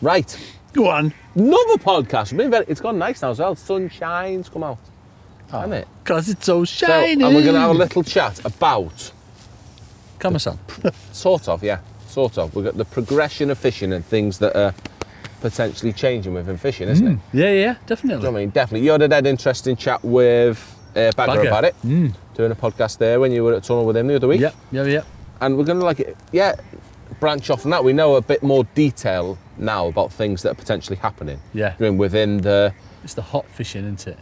Right. Go on. Another podcast. It's gone nice now as well. Sunshine's come out. Hasn't it? Because it's so shiny. So, and we're going to have a little chat about... Kama-san. Sort of. We've got the progression of fishing and things that are potentially changing within fishing, isn't it? Yeah, definitely. Do you know what I mean? Definitely. You had a dead interesting chat with Bagger about it. Doing a podcast there when you were at Tunnel with him the other week. Yeah. And we're going to branch off from that. We know a bit more detail now about things that are potentially happening. Yeah. I mean, within the... It's the hot fishing, isn't it?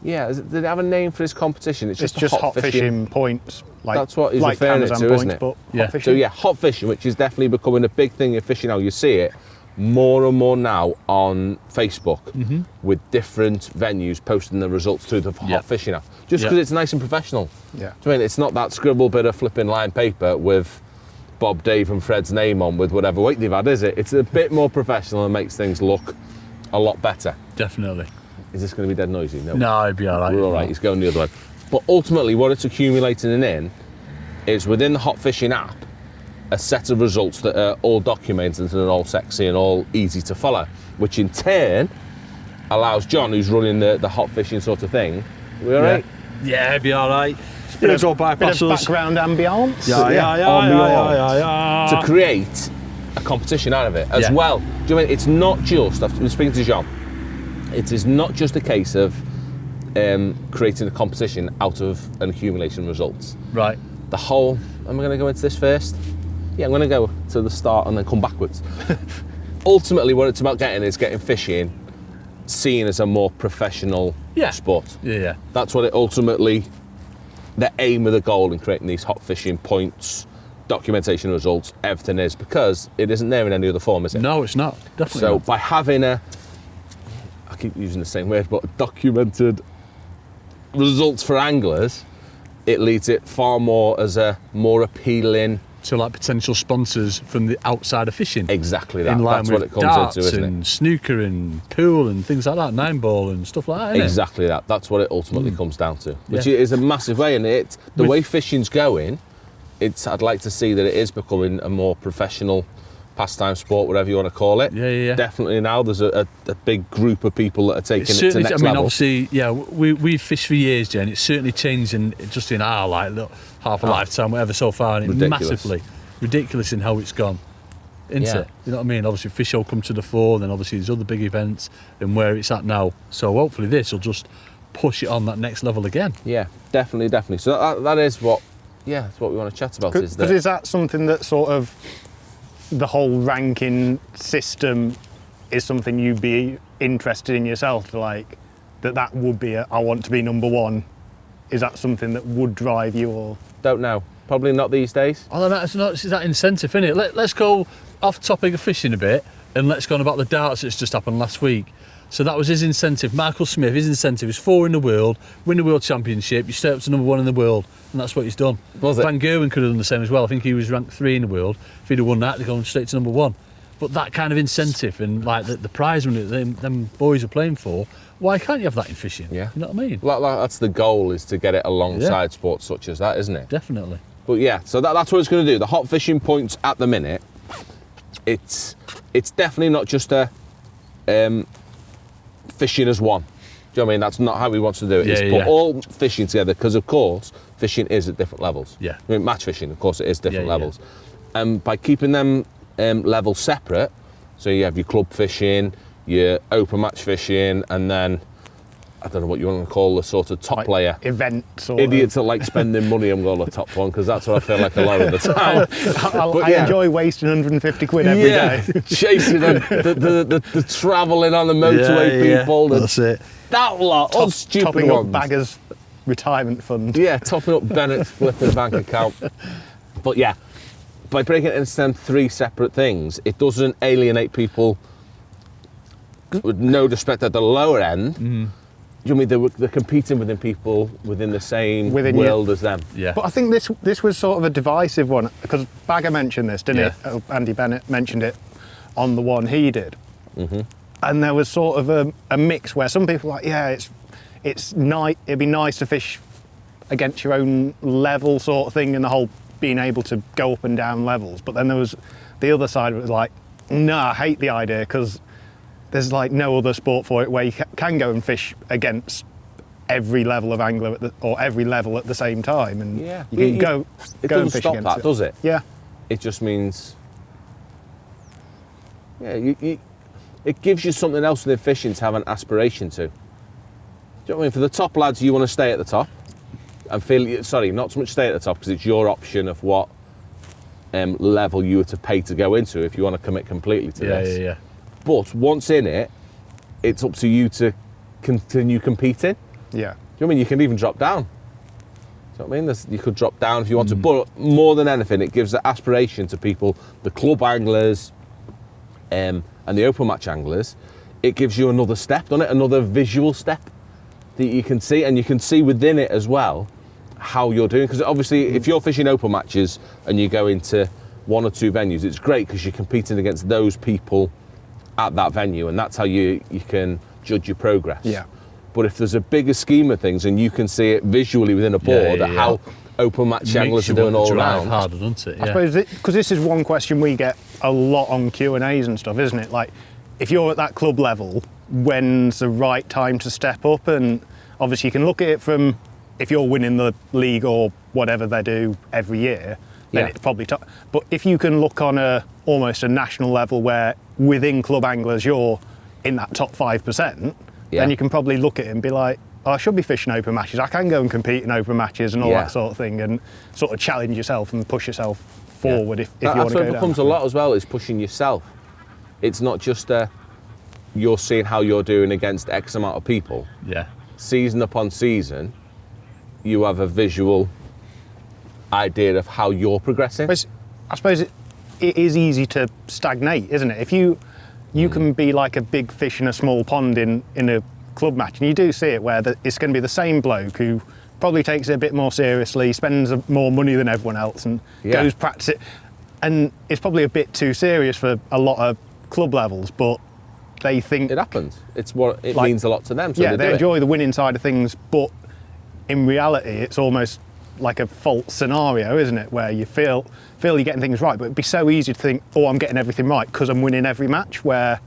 Yeah, did it have a name for his competition? It's just hot fishing points. That's what he's referring to, isn't it? But Yeah. hot fishing. So hot fishing, which is definitely becoming a big thing in fishing now. You see it more and more now on Facebook with different venues posting the results through the hot fishing app. Just because it's nice and professional. Yeah. Do you mean it's not that scribble bit of flipping line paper with Bob, Dave and Fred's name on with whatever weight they've had, is it? It's a bit more professional and makes things look a lot better. Definitely. Is this going to be dead noisy? No, it'd be all right. We're all right. He's going the other way. But ultimately, what it's accumulating in is within the hot fishing app, a set of results that are all documented and all sexy and all easy to follow, which in turn allows John, who's running the hot fishing sort of thing, we all right? Yeah, it'd be all right. Bit of background ambience. Yeah. To create a competition out of it as well. Do you know what I mean? It's not just, I've been speaking to John, it is not just a case of creating a competition out of an accumulation of results. Right. The whole, am I going to go into this first? Yeah, I'm going to go to the start and then come backwards. Ultimately, what it's about getting fishing seen as a more professional sport. Yeah. That's what it ultimately, the aim of the goal in creating these hot fishing points, documentation results, everything is, because it isn't there in any other form, is it? No, it's not. Definitely So not. by having I keep using the same word, but documented results for anglers, it leads it far more as a more appealing... So like potential sponsors from the outside of fishing. Exactly that. In line That's with what it comes darts into, isn't and it? snooker and pool and things like that, 9-ball and stuff like that, isn't Exactly that. That's what it ultimately comes down to, which is a massive way. And the way fishing's going, I'd like to see that it is becoming a more professional pastime sport, whatever you want to call it. Yeah. Definitely now there's a big group of people that are taking it to the next level. Obviously, we've fished for years, Jen. It's certainly changed just in our half a lifetime, whatever, so far, and it's massively ridiculous in how it's gone. Isn't it? You know what I mean? Obviously, fish will come to the fore, then obviously there's other big events and where it's at now. So hopefully this will just push it on that next level again. Yeah, definitely. So that is what, that's what we want to chat about. Is that something that sort of the whole ranking system is something you'd be interested in yourself, like that would be I want to be number one? Is that something that would drive you, or? Don't know. Probably not these days. Oh, it's that incentive, isn't it? Let's go off topic of fishing a bit and let's go on about the darts that's just happened last week. So that was his incentive. Michael Smith, his incentive is 4 in the world, win the world championship, you stay up to number 1 in the world, and that's what he's done. Was it? Van Gerwen could have done the same as well. I think he was ranked 3 in the world. If he'd have won that, they'd gone straight to number 1. But that kind of incentive and like the prize money that them boys are playing for, why can't you have that in fishing? Yeah. You know what I mean? That's the goal, is to get it alongside sports such as that, isn't it? Definitely. But so that's what it's going to do. The hot fishing points at the minute, it's definitely not just a fishing as one. Do you know what I mean? That's not how we want to do it. It's put all fishing together, because of course fishing is at different levels. Yeah. I mean, match fishing, of course, it is different levels. And by keeping them levels separate, so you have your club fishing, your open match fishing, and then I don't know what you want to call the sort of top layer. Events or... Idiots that like spending money and go the top one, because that's what I feel like a lot of the time. I enjoy wasting 150 quid every day. Chasing the travelling on the motorway people. That's it. That lot, all stupid topping ones. up Bagger's retirement fund. Yeah, topping up Bennett's flipping bank account. But by breaking it into them 3 separate things, it doesn't alienate people with no disrespect at the lower end. You know what I mean? They're competing within people within the same world as them. Yeah. But I think this was sort of a divisive one, because Bagger mentioned this, didn't he? Andy Bennett mentioned it on the one he did. And there was sort of a mix where some people were like, it's nice. It'd be nice to fish against your own level, sort of thing, and the whole being able to go up and down levels. But then there was the other side of it, like, No, I hate the idea because there's like no other sport for it where you can go and fish against every level of angler or every level at the same time, and you can go and fish stop against that, does it? Yeah. It just means, it gives you something else within fishing to have an aspiration to. Do you know what I mean? For the top lads, you want to stay at the top and feel, sorry, not so much stay at the top because it's your option of what level you were to pay to go into if you want to commit completely to this. Yeah. But once in it, it's up to you to continue competing. Yeah. Do you know what I mean? You can even drop down. Do you know what I mean? You could drop down if you want to, but more than anything, it gives the aspiration to people, the club anglers and the open match anglers. It gives you another step, doesn't it? Another visual step that you can see, and you can see within it as well how you're doing. Because obviously, if you're fishing open matches and you go into one or two venues, it's great because you're competing against those people at that venue, and that's how you can judge your progress. Yeah. But if there's a bigger scheme of things and you can see it visually within a board, how open match anglers are doing all around. Harder, doesn't it? Yeah. I suppose because this is one question we get a lot on Q&As and stuff, isn't it? Like, if you're at that club level, when's the right time to step up? And obviously you can look at it from if you're winning the league or whatever they do every year, then it's probably top. But if you can look on almost a national level where within club anglers you're in that top 5%, then you can probably look at it and be like, oh, I should be fishing open matches. I can go and compete in open matches and all that sort of thing, and sort of challenge yourself and push yourself forward if you want to go down. That's what it becomes a lot as well, is pushing yourself. It's not just you're seeing how you're doing against X amount of people. Yeah. Season upon season, you have a visual idea of how you're progressing. I suppose it is easy to stagnate, isn't it? If you can be like a big fish in a small pond in a club match, and you do see it where it's going to be the same bloke who probably takes it a bit more seriously, spends more money than everyone else, and goes practice it, and it's probably a bit too serious for a lot of club levels, but they think it happens. It's what it means a lot to them. So they enjoy the winning side of things, but in reality, it's almost like a false scenario, isn't it? Where you feel you're getting things right, but it'd be so easy to think, oh, I'm getting everything right because I'm winning every match, where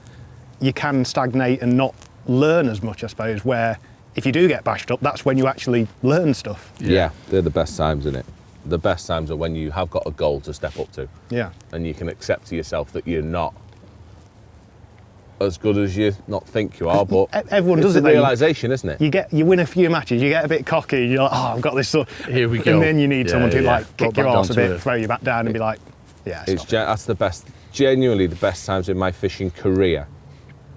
you can stagnate and not learn as much, I suppose, where if you do get bashed up, that's when you actually learn stuff. Yeah, they're the best times, isn't it? The best times are when you have got a goal to step up to. Yeah. And you can accept to yourself that you're not as good as you not think you are, but everyone does it. It's a realisation, isn't it? You win a few matches, you get a bit cocky, you're like, oh, I've got this sort. Here we go. And then you need someone to like kick your arse a bit, it. throw you back down, and be like, yeah. That's the best. Genuinely, the best times in my fishing career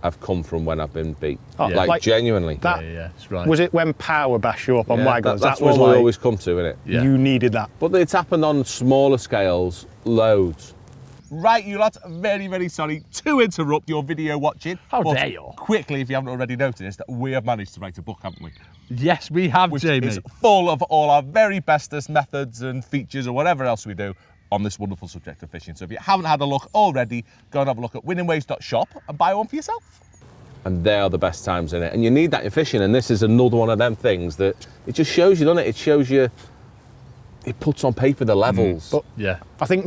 have come from when I've been beat. Oh, like genuinely. It's right. Was it when Power bashed you up on Wagglers? That's that was what we like, always come to, isn't it? Yeah. You needed that. But it's happened on smaller scales, loads. Right, you lot, very, very sorry to interrupt your video watching. How dare you? Quickly, if you haven't already noticed, we have managed to write a book, haven't we? Yes, we have, Which Jamie. is full of all our very bestest methods and features or whatever else we do on this wonderful subject of fishing. So if you haven't had a look already, go and have a look at winningways.shop and buy one for yourself. And they are the best times in it. And you need that in fishing, and this is another one of them things that it just shows you, doesn't it? It shows you, it puts on paper the levels. But I think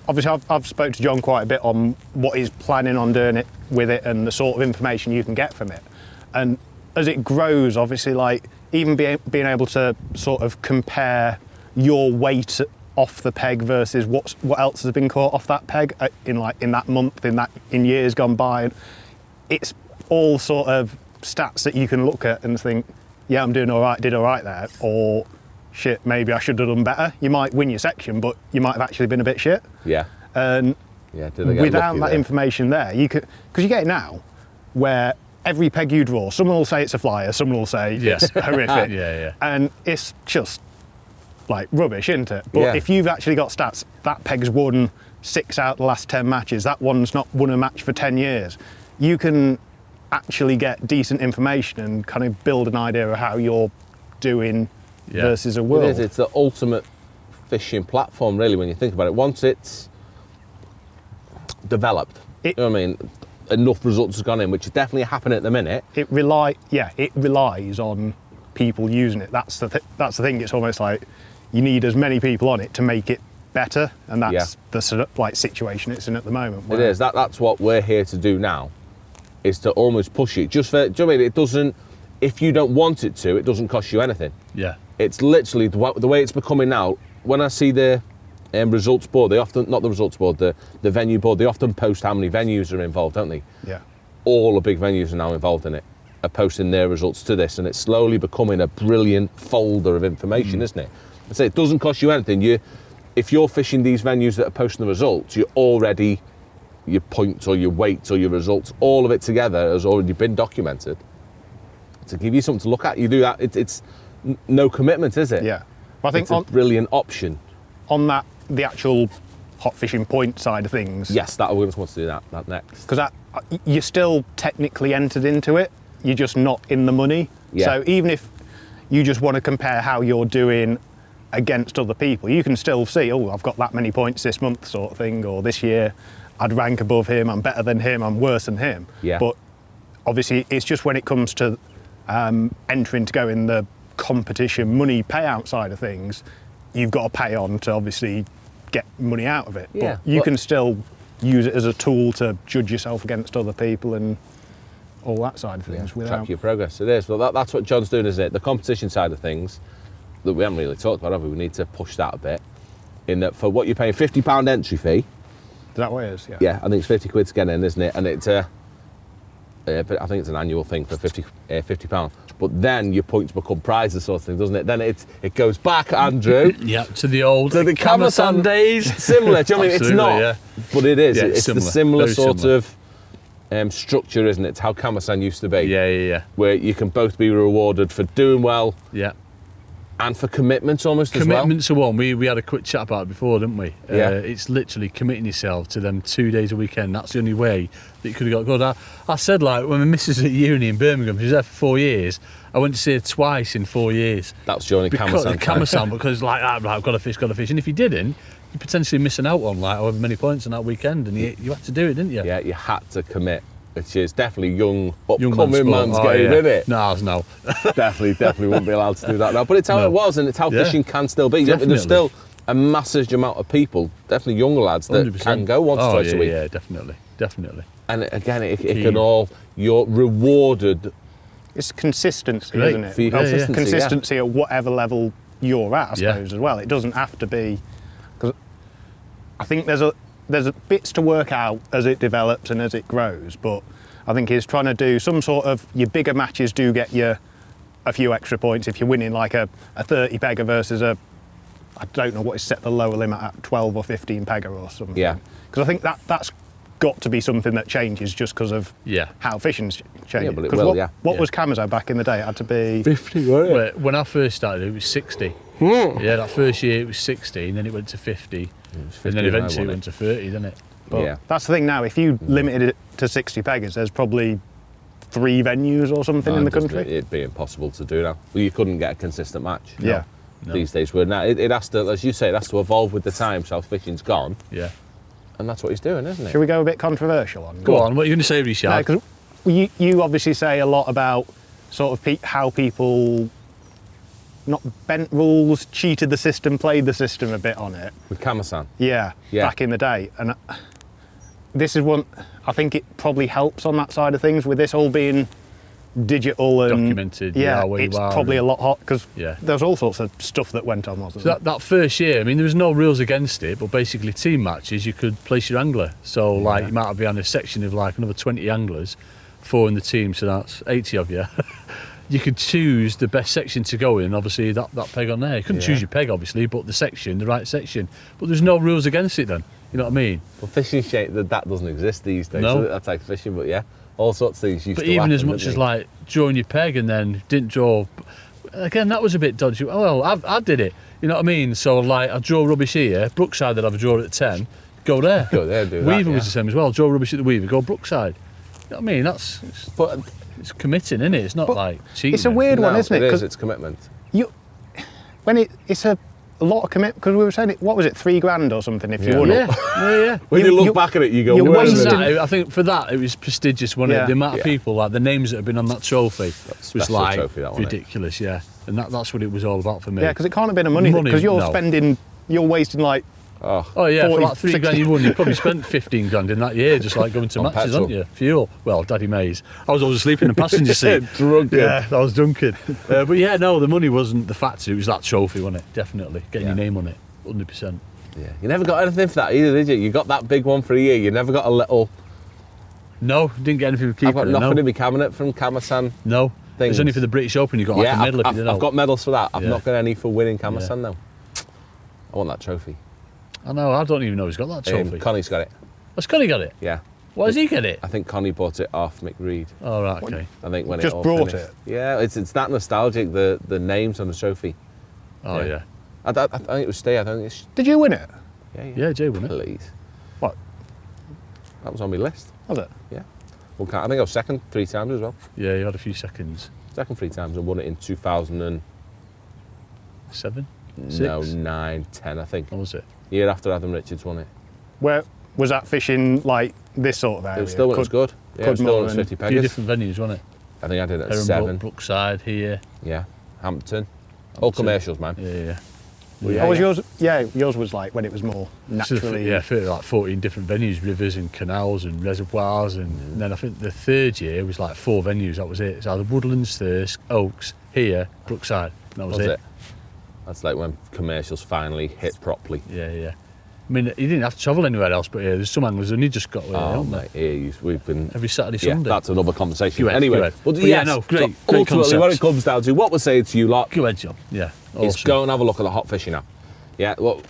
obviously I've spoke to John quite a bit on what he's planning on doing it with it and the sort of information you can get from it. And as it grows, obviously, like even being able to sort of compare your weight off the peg versus what else has been caught off that peg in that month, in years gone by, it's all sort of stats that you can look at and think, yeah, I'm doing all right, did all right there, or shit, maybe I should have done better. You might win your section, but you might have actually been a bit shit. Yeah. And without that information there, you could, because you get it now, where every peg you draw, someone will say it's a flyer, someone will say it's horrific. And it's just like rubbish, isn't it? But if you've actually got stats, that peg's won 6 out of the last 10 matches, that one's not won a match for 10 years, you can actually get decent information and kind of build an idea of how you're doing versus a world. It is, it's the ultimate fishing platform, really, when you think about it. Once it's developed, you know what I mean, enough results has gone in, which is definitely happening at the minute. It relies on people using it. That's the thing. It's almost like you need as many people on it to make it better, and that's the sort of like situation it's in at the moment. It is. That's what we're here to do now, is to almost push it. Just for, do you know what I mean? It doesn't, if you don't want it to, it doesn't cost you anything. Yeah. It's literally the way it's becoming now. When I see the results board, they often, not the results board, the venue board, they often post how many venues are involved, don't they? Yeah. All the big venues are now involved in it, are posting their results to this, and it's slowly becoming a brilliant folder of information, isn't it? I say it doesn't cost you anything. If you're fishing these venues that are posting the results, you're already, your points or your weights or your results, all of it together has already been documented to give you something to look at. You do that, it's no commitment, is it? Yeah. Well, I think it's a brilliant option. On that, the actual hot fishing point side of things. Yes, we're going to want to do that next. Because you're still technically entered into it, you're just not in the money. Yeah. So even if you just want to compare how you're doing against other people, you can still see, oh, I've got that many points this month sort of thing, or this year I'd rank above him, I'm better than him, I'm worse than him. Yeah. But obviously it's just when it comes to entering to go in the competition money payout side of things, you've got to pay on to obviously get money out of it. Yeah, but you can still use it as a tool to judge yourself against other people and all that side of things. Track your progress. It is. Well, that's what John's doing, isn't it? The competition side of things that we haven't really talked about, have we? We need to push that a bit. In that, for what you're paying, £50 entry fee. Is that what it is? Yeah. Yeah, I think it's 50 quid to get in, isn't it? And it's but I think it's an annual thing for £50. But then your points become prizes, sort of thing, doesn't it? Then it goes back, Andrew. Yeah, to the old Camasan days. Similar. Do you know what I mean? It's not, yeah. but it is. Yeah, it's the similar sort of structure, isn't it? It's how Camasan used to be. Yeah. Where you can both be rewarded for doing well. Yeah. And for commitments almost as well. Commitments are one. We had a quick chat about it before, didn't we? Yeah. It's literally committing yourself to them 2 days a weekend. That's the only way that you could have got good. I said, like, when my missus was at uni in Birmingham, she was there for 4 years. I went to see her twice in 4 years. That's during Camasan, because like that, like, got to fish. And if you didn't, you're potentially missing out on like however many points on that weekend, and you had to do it, didn't you? Yeah, you had to commit. Which is definitely upcoming man's game, isn't it? No. definitely wouldn't be allowed to do that now. But it's how it was, and it's how fishing can still be. Definitely. There's still a massive amount of people, definitely younger lads, that 100%. can go once or twice a week. Yeah, definitely. And again, it can all, you're rewarded. It's consistency, Great. isn't it? For your Consistency at whatever level you're at, I suppose, as well. It doesn't have to be, because I think there's bits to work out as it develops and as it grows, but I think he's trying to do some sort of, your bigger matches do get you a few extra points if you're winning like a 30 pegger versus I don't know what is set the lower limit at, 12 or 15 pegger or something. Yeah. Because I think that's got to be something that changes just because of how fishing's changing. Yeah, but it will, what was Camasan back in the day? It had to be 50, wasn't it? When I first started, it was 60. Yeah, that first year it was 60, and then it went to 50, and then eventually it went to 30, didn't it? But that's the thing now, if you limited it to 60 peggers, there's probably 3 venues or something in the country. It'd be impossible to do now. Well, you couldn't get a consistent match. Yeah. No. These days, now it has to, as you say, it has to evolve with the times. How fishing's gone. Yeah. And that's what he's doing, isn't it? Should we go a bit controversial on? Go on, what are you going to say, Richard? No, because you obviously say a lot about sort of how people not bent rules, cheated the system, played the system a bit on it. With Camasan. Yeah, back in the day. And this is one, I think it probably helps on that side of things with this all being digital and documented. It's probably a lot hot because Yeah. there's all sorts of stuff that went on, wasn't So there? that first year, I mean, there was no rules against it, but basically team matches, you could place your angler. So like you might have been on a section of like another 20 anglers, 4 in the team, so that's 80 of you. You could choose the best section to go in, obviously that peg on there. You couldn't choose your peg, obviously, but the right section. But there's no rules against it then, you know what I mean? Well, fishing shape, that doesn't exist these days. No. So that's like fishing, but yeah, all sorts of things used But to even happen, as much didn't as they? like drawing your peg and then didn't draw, again, that was a bit dodgy. Oh, well, I did it, you know what I mean? So like, I draw rubbish here, Brookside, I'd have a draw at 10, go there. Go there, do that, Weaver was the same as well, draw rubbish at the Weaver, go Brookside. You know what I mean? It's committing, isn't it? It's not like cheating. It's a weird one, isn't it? It is, 'Cause it's commitment. it's a lot of commitment, because we were saying, what was it, $3,000 or something if you won it? Yeah. When you look back at it, you go, you're where is wasting- it? I think for that it was prestigious, wasn't it? The amount of people, like the names that have been on that trophy, was special like trophy, that, wasn't it? ridiculous. Yeah, and that's what it was all about for me. Yeah, because it can't have been a money thing, because you're wasting like Oh yeah, 40, for like 3 grand 60. you won, you probably spent 15 grand in that year, just like going to On matches, petrol. aren't you? Fuel. Well, Daddy Mays. I was always asleep in the passenger seat. Drunken. Yeah, I was drunken. But yeah, no, the money wasn't the factor. It was that trophy, wasn't it? Definitely getting your name on it, 100%. Yeah. You never got anything for that either, did you? You got that big one for a year. You never got a little. No, didn't get anything for keeping I've got it. nothing No, in my cabinet from Kamasan. no. Things. It's only for the British Open. You got like a medal if you didn't know. I've got medals for that. I've Yeah. not got any for winning Kamasan Yeah. though. I want that trophy. I know. I don't even know who's got that trophy. Connie's got it. Has Connie got it? Yeah. Why does he get it? I think Connie bought it off Mick Reed. Oh right, okay. I think when Just it all brought finished. it? Yeah, it's that nostalgic. The names on the trophy. Oh yeah. I think it was Stay. I think it's Did you win it? Yeah, Jay won it. Please. What? That was on my list. Was it? Yeah. Well, I think I was second 3 times as well. Yeah, you had a few seconds. Second 3 times. I won it in 2007. 7? No, 6? 9, 10. I think. What was it? Year after Adam Richards won it. Where was that fishing like this sort of area? It was still when it was good. Yeah, it was still when it was 50 A few peggers. different venues, wasn't it? I think I did it at Heron 7. Brookside here. Yeah. Hampton. All commercials, man. Yeah. Oh, was yours? Yeah, yours was like when it was more So naturally. yeah, for like 14 different venues, rivers and canals and reservoirs, and then I think the third year was like 4 venues. That was it. It's either Woodlands, Thirsk, Oaks, here, Brookside. And that was it. That's like when commercials finally hit properly. Yeah. I mean, you didn't have to travel anywhere else, but yeah, there's some anglers and you just got away, Oh, haven't they? mate, we've been. Every Saturday, Yeah, Sunday. that's another conversation. Go ahead, Anyway, go ahead. but But yes, yeah, no, great ultimately, concept. what it comes down to, what we're saying to you lot, Go ahead, John. Yeah. is Awesome. go and have a look at the hot fishing app. Yeah, well,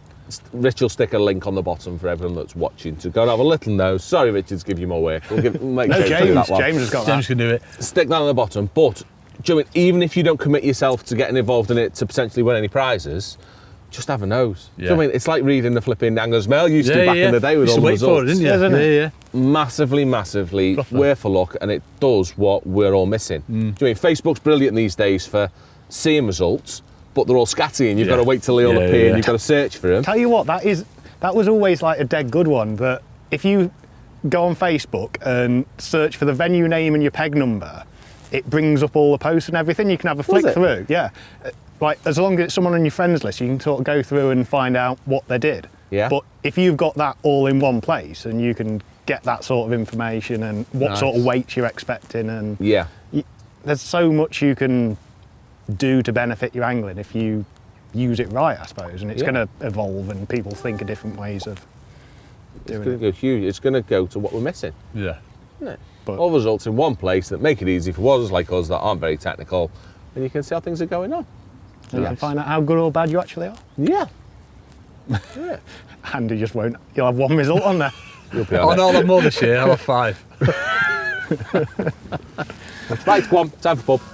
Rich will stick a link on the bottom for everyone that's watching to go and have a little nose. Sorry, Richard, to give you more work. We'll make No, James do that one. James has got James that. can do it. Stick that on the bottom, but do you know what I mean, even if you don't commit yourself to getting involved in it to potentially win any prizes, just have a nose. Do you know what I mean? It's like reading the flipping Angler's Mail used to back in the day with Used all to the wait for it, results. didn't you? Yeah, Yeah. Massively Proper. worth a look, and it does what we're all missing. Do you know what I mean? Facebook's brilliant these days for seeing results, but they're all scatty and you've got to wait till they all appear and you've got to search for them. Tell you what, that was always like a dead good one. That if you go on Facebook and search for the venue name and your peg number, it brings up all the posts and everything. You can have a flick it? through. Yeah, like as long as it's someone on your friends list, you can sort of go through and find out what they did. Yeah. But if you've got that all in one place and you can get that sort of information and what Nice. sort of weights you're expecting, and Yeah. there's so much you can do to benefit your angling if you use it right, I suppose. And it's Yeah. going to evolve, and people think of different ways of It's doing going it. to go huge. It's going to go to what we're missing. Yeah. Isn't it? But- all results in one place that make it easy for others like us that aren't very technical, and you can see how things are going on. And you can find out how good or bad you actually are. Yeah. Yeah. Andy just won't. You'll have one result on there. You'll be Oh on no, it. I'll have more this year. I'll have 5. Right, go on. Time for pub.